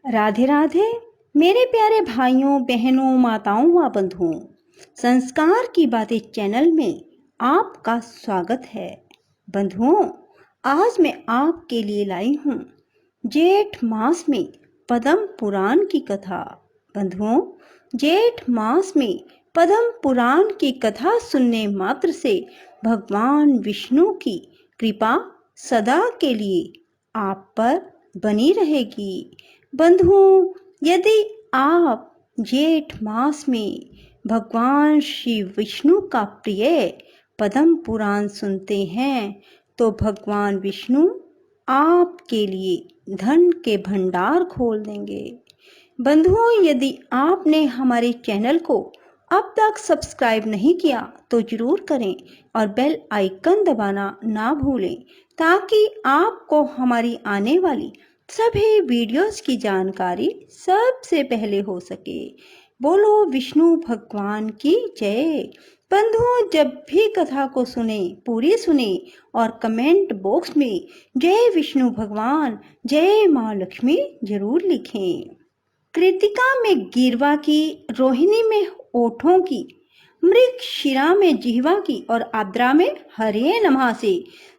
राधे राधे मेरे प्यारे भाइयों बहनों माताओं व बंधुओं, संस्कार की बातें चैनल में आपका स्वागत है। बंधुओं, आज मैं आपके लिए लाई हूँ जेठ मास में पद्म पुराण की कथा। बंधुओं, जेठ मास में पद्म पुराण की कथा सुनने मात्र से भगवान विष्णु की कृपा सदा के लिए आप पर बनी रहेगी। बंधुओं, यदि आप जेठ मास में भगवान श्री विष्णु का प्रिय पद्म पुराण सुनते हैं तो भगवान विष्णु आपके लिए धन के भंडार खोल देंगे। बंधुओं, यदि आपने हमारे चैनल को अब तक सब्सक्राइब नहीं किया तो जरूर करें और बेल आइकन दबाना ना भूलें ताकि आपको हमारी आने वाली सभी वीडियोस की जानकारी सबसे पहले हो सके। बोलो विष्णु भगवान की जय। बंधुओं, जब भी कथा को सुने पूरी सुने और कमेंट बॉक्स में जय विष्णु भगवान जय माँ लक्ष्मी जरूर लिखें। कृतिका में गिरवा की, रोहिणी में ओठों की, मृग शिरा में जिह्वा की और आद्रा में हरे नमः से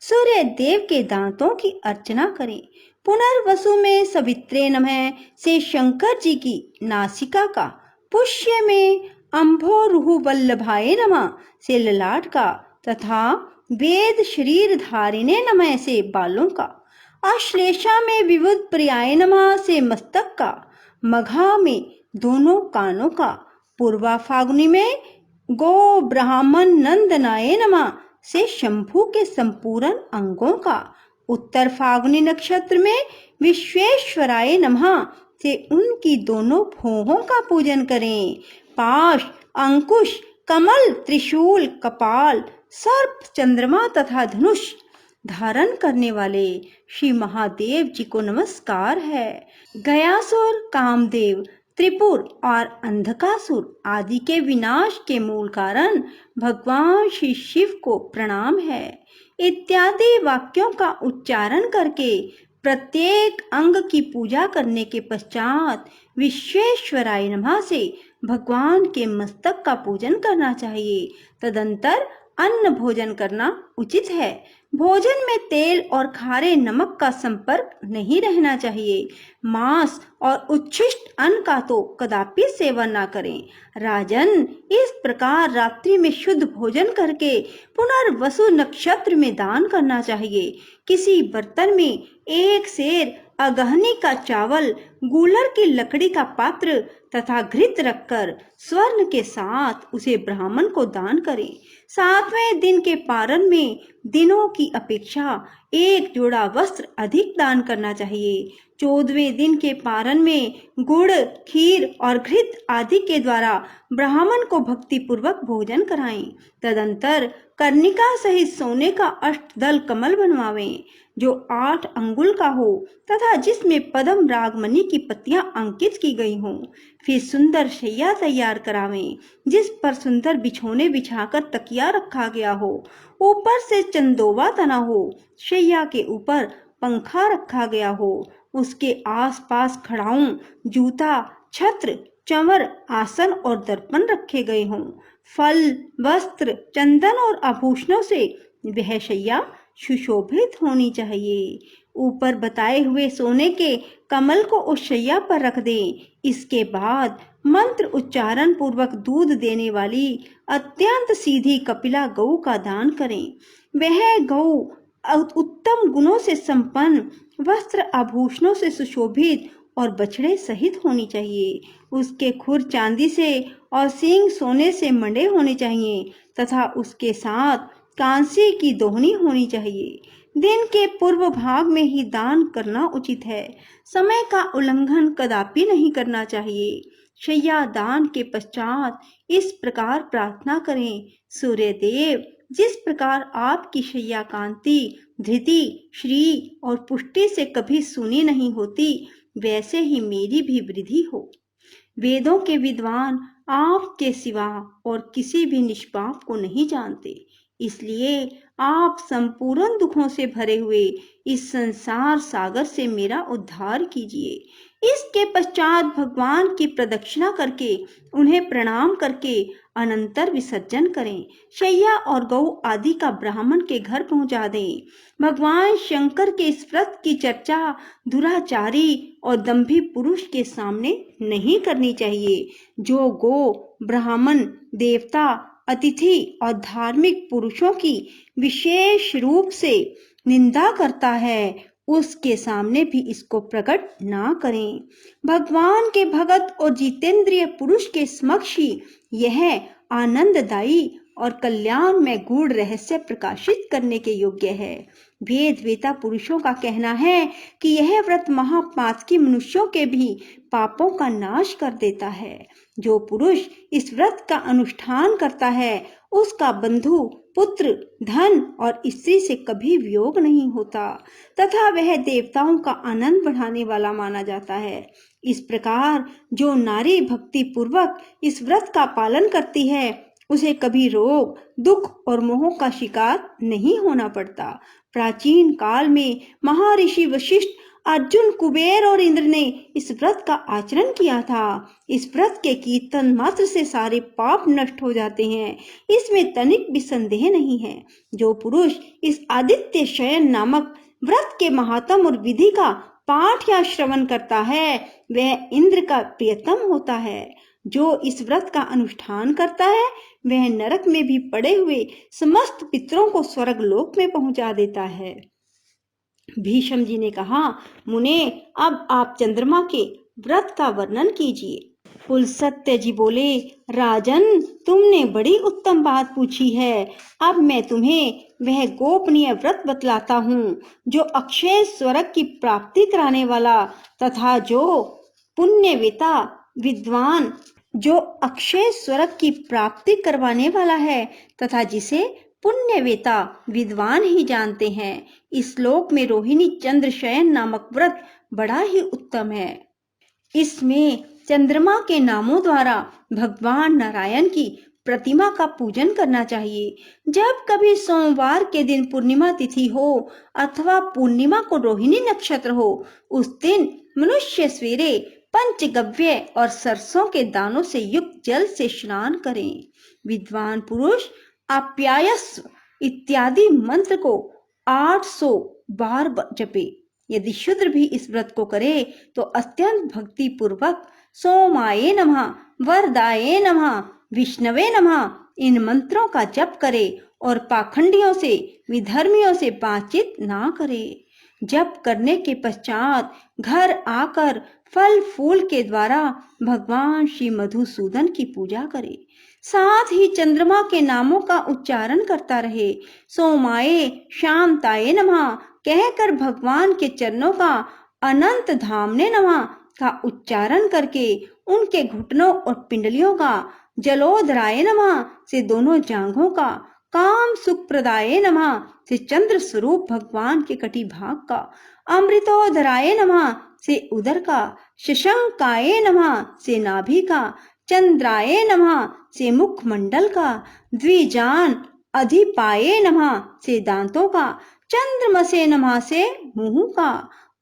सूर्य देव के दांतों की अर्चना करें। पुनर्वसु में सवित्रे नमः से शंकर जी की नासिका का, पुष्य में अम्भोरुह वल्लभाय नमः से ललाट का तथा वेद शरीर धारिणे नमः से बालों का, आश्लेषा में विबुध प्रियाय नमः से मस्तक का, मघा में दोनों कानों का, पूर्वा फागुनी में गो ब्राह्मण नंदनाय नमः से शंभु के संपूर्ण अंगों का, उत्तर फागुनी नक्षत्र में विश्वेश्वराय नमः से उनकी दोनों भौहों का पूजन करें। पाश, अंकुश, कमल, त्रिशूल, कपाल, सर्प, चंद्रमा तथा धनुष धारण करने वाले श्री महादेव जी को नमस्कार है। गयासुर, कामदेव, त्रिपुर और अंधकासुर आदि के विनाश के मूल कारण भगवान श्री शिव को प्रणाम है। इत्यादि वाक्यों का उच्चारण करके प्रत्येक अंग की पूजा करने के पश्चात विश्वेश्वराय नमः से भगवान के मस्तक का पूजन करना चाहिए। तदंतर अन्न भोजन करना उचित है। भोजन में तेल और खारे नमक का संपर्क नहीं रहना चाहिए। मांस और उच्छिष्ट अन्न का तो कदापि सेवन न करें। राजन, इस प्रकार रात्रि में शुद्ध भोजन करके पुनर्वसु नक्षत्र में दान करना चाहिए। किसी बर्तन में एक सेर अगहनी का चावल, गूलर की लकड़ी का पात्र तथा घृत रखकर स्वर्ण के साथ उसे ब्राह्मण को दान करें। 7वें दिन के पारण में दिनों की अपेक्षा एक जोड़ा वस्त्र अधिक दान करना चाहिए। 14वें दिन के पारण में गुड़, खीर और घृत आदि के द्वारा ब्राह्मण को भक्ति पूर्वक भोजन कराएं। तदंतर कर्णिका सहित सोने का अष्टदल कमल बनवावें जो 8 अंगुल का हो तथा जिसमें पद्म रागमणि की पत्तियां अंकित की गई हों। फिर सुंदर शैया तैयार करावें जिस पर सुंदर बिछौने बिछाकर तकिया रखा गया हो, ऊपर से चंदोवा तना हो, शैया के ऊपर पंखा रखा गया हो, उसके आसपास खड़ाऊं, जूता, छत्र, चंवर, आसन और दर्पण रखे गए हों। फल, वस्त्र, चंदन और आभूषणों से वह शैया सुशोभित होनी चाहिए। ऊपर बताए हुए सोने के कमल को उस शैया पर रख दें। इसके बाद मंत्र उच्चारण पूर्वक दूध देने वाली अत्यंत सीधी कपिला गौ का दान करें। वह गौ उत्तम गुणों से संपन्न, वस्त्र आभूषणों से सुशोभित और बछड़े सहित होनी चाहिए। उसके खुर चांदी से और सींग सोने से मंडे होने चाहिए तथा उसके साथ कांसे की दोहनी होनी चाहिए। दिन के पूर्व भाग में ही दान करना उचित है। समय का उल्लंघन कदापि नहीं करना चाहिए। शैया दान के पश्चात इस प्रकार प्रार्थना करें। सूर्य देव, जिस प्रकार आपकी शैया कांति, धृति, श्री और पुष्टि से कभी सुनी नहीं होती, वैसे ही मेरी भी वृद्धि हो। वेदों के विद्वान आपके सिवा और किसी भी निष्पाप को नहीं जानते, इसलिए आप संपूर्ण दुखों से भरे हुए इस संसार सागर से मेरा उद्धार कीजिए। इसके पश्चात भगवान की प्रदक्षिणा करके उन्हें प्रणाम करके अनंतर विसर्जन करें। शैया और गौ आदि का ब्राह्मण के घर पहुंचा दें। भगवान शंकर के इस व्रत की चर्चा दुराचारी और दंभी पुरुष के सामने नहीं करनी चाहिए। जो गो, ब्राह्मण, देवता, अतिथि और धार्मिक पुरुषों की विशेष रूप से निंदा करता है, उसके सामने भी इसको प्रकट ना करें। भगवान के भगत और जितेंद्रिय पुरुष के समक्ष ही यह आनंददायी और कल्याण में गूढ़ रहस्य प्रकाशित करने के योग्य है। वेद वेता पुरुषों का कहना है कि यह व्रत महापातकी मनुष्यों के भी पापों का नाश कर देता है। जो पुरुष इस व्रत का अनुष्ठान करता है उसका बंधु, पुत्र, धन और स्त्री से कभी वियोग नहीं होता तथा वह देवताओं का आनंद बढ़ाने वाला माना जाता है। इस प्रकार जो नारी भक्ति पूर्वक इस व्रत का पालन करती है उसे कभी रोग, दुख और मोह का शिकार नहीं होना पड़ता। प्राचीन काल में महर्षि वशिष्ठ, अर्जुन, कुबेर और इंद्र ने इस व्रत का आचरण किया था। इस व्रत के कीर्तन मात्र से सारे पाप नष्ट हो जाते हैं, इसमें तनिक भी संदेह नहीं है। जो पुरुष इस आदित्य शयन नामक व्रत के महात्म और विधि का पाठ या श्रवण करता है वह इंद्र का प्रियतम होता है। जो इस व्रत का अनुष्ठान करता है वह नरक में भी पड़े हुए समस्त पितरों को स्वर्ग लोक में पहुंचा देता है। भीष्म जी ने कहा, मुने अब आप चंद्रमा के व्रत का वर्णन कीजिए। पुलस्त्य जी बोले, राजन तुमने बड़ी उत्तम बात पूछी है। अब मैं तुम्हें वह गोपनीय व्रत बतलाता हूँ जो अक्षय स्वर्ग की प्राप्ति कराने वाला तथा जो पुण्यवेता विद्वान जो अक्षय स्वर्ग की प्राप्ति करवाने वाला है तथा जिसे पुण्यवेता विद्वान ही जानते हैं। इस श्लोक में रोहिणी चंद्र शयन नामक व्रत बड़ा ही उत्तम है। इसमें चंद्रमा के नामों द्वारा भगवान नारायण की प्रतिमा का पूजन करना चाहिए। जब कभी सोमवार के दिन पूर्णिमा तिथि हो अथवा पूर्णिमा को रोहिणी नक्षत्र हो उस दिन मनुष्य सवेरे पंचगव्य और सरसों के दानों से युक्त जल से स्नान करें। विद्वान पुरुष आप्यायस्व इत्यादि मंत्र को 800 बार जपे। यदि शूद्र भी इस व्रत को करे तो अत्यंत भक्ति पूर्वक सोमाये नमः, वरदाये नमः, विष्णवे नमः इन मंत्रों का जप करे और पाखंडियों से, विधर्मियों से बातचीत ना करे। जप करने के पश्चात घर आकर फल फूल के द्वारा भगवान श्री मधुसूदन की पूजा करे। साथ ही चंद्रमा के नामों का उच्चारण करता रहे। सोमाये शांताये नमः कहकर भगवान के चरणों का अनंत धामने नमः का उच्चारण करके उनके घुटनों और पिंडलियों का, जलोदराय नमः से दोनों जांघों का, काम सुखप्रदाय नमः से चंद्र स्वरूप भगवान के कटी भाग का, अमृतोदराय नमः से उदर का, शशंकाय नमः से नाभि का, चंद्राय नमः से मुखमंडल का, द्विजान अधिपाये नमः से दांतों का, चंद्रमसे नमः से मुंह का,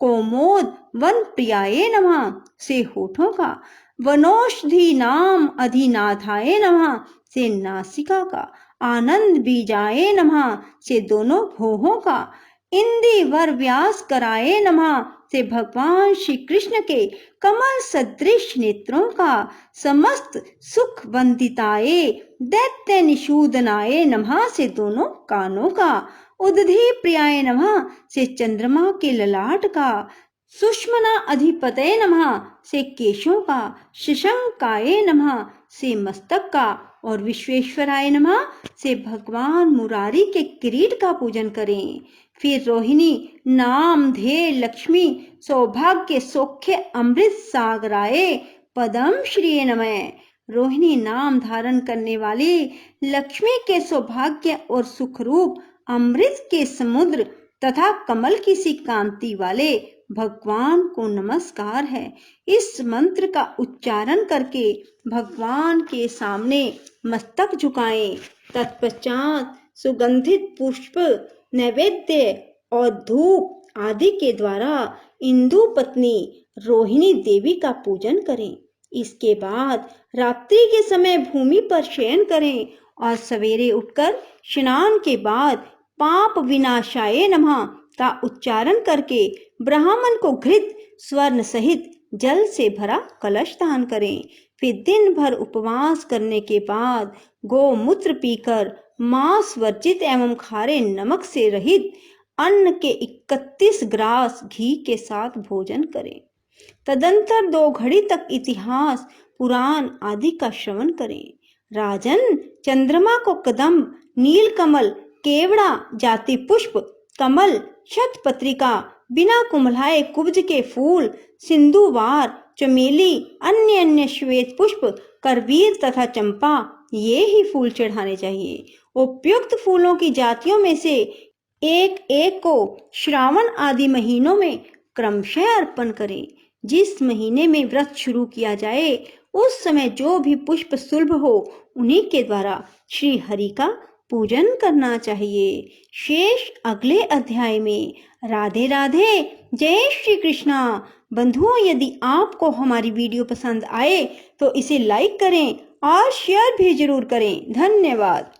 कोमोद वन प्रियाय नमः से होठों का, वनौषधि नाम अधिनाथाय नमः से नासिका का, आनंद बीजाय नमः से दोनों भौहों का, इंदी वर व्यास कराये नमः से भगवान श्री कृष्ण के कमल सदृश नेत्रों का, समस्त सुख वंदिताये दैत्य निषूदनाय नमः से दोनों कानों का, उदधि प्रियाय नमः से चंद्रमा के ललाट का, सुष्मना अधिपतये नमः से केशों का, शशंकाय नमः से मस्तक का और विश्वेश्वराय नमः से भगवान मुरारी के किरीट का पूजन करें। फिर रोहिणी नाम धे लक्ष्मी सौभाग्य सौख्य अमृत सागराय पदम श्री नमः। रोहिणी नाम धारण करने वाली लक्ष्मी के सौभाग्य और सुखरूप अमृत के समुद्र तथा कमल की सी कांति वाले भगवान को नमस्कार है। इस मंत्र का उच्चारण करके भगवान के सामने मस्तक झुकाएं। तत्पश्चात सुगंधित पुष्प, नैवेद्य और धूप आदि के द्वारा इंदु पत्नी रोहिणी देवी का पूजन करें। इसके बाद रात्रि के समय भूमि पर शयन करें और सवेरे उठकर स्नान के बाद पाप विनाशाय नमः का उच्चारण करके ब्राह्मण को घृत स्वर्ण सहित जल से भरा कलश दान करें। फिर दिन भर उपवास करने के बाद गोमूत्र पीकर मांस वर्जित एवं खारे नमक से रहित अन्न के 31 ग्रास घी के साथ भोजन करें। तदंतर 2 घड़ी तक इतिहास पुराण आदि का श्रवण करें। राजन, चंद्रमा को कदम्ब, नीलकमल, केवड़ा जाति पुष्प, कमल, शतपत्रिका, बिना कुम्हलाए कुब्ज के फूल, सिंधुवार, चमेली, अन्य श्वेत पुष्प, करवीर तथा चंपा, ये ही फूल चढ़ाने चाहिए। उपयुक्त फूलों की जातियों में से एक एक को श्रावण आदि महीनों में क्रमशः अर्पण करें। जिस महीने में व्रत शुरू किया जाए उस समय जो भी पुष्प सुलभ हो उन्हीं के द्वारा श्री हरि का पूजन करना चाहिए। शेष अगले अध्याय में। राधे राधे, जय श्री कृष्णा। बंधुओं, यदि आपको हमारी वीडियो पसंद आए तो इसे लाइक करें और शेयर भी जरूर करें। धन्यवाद।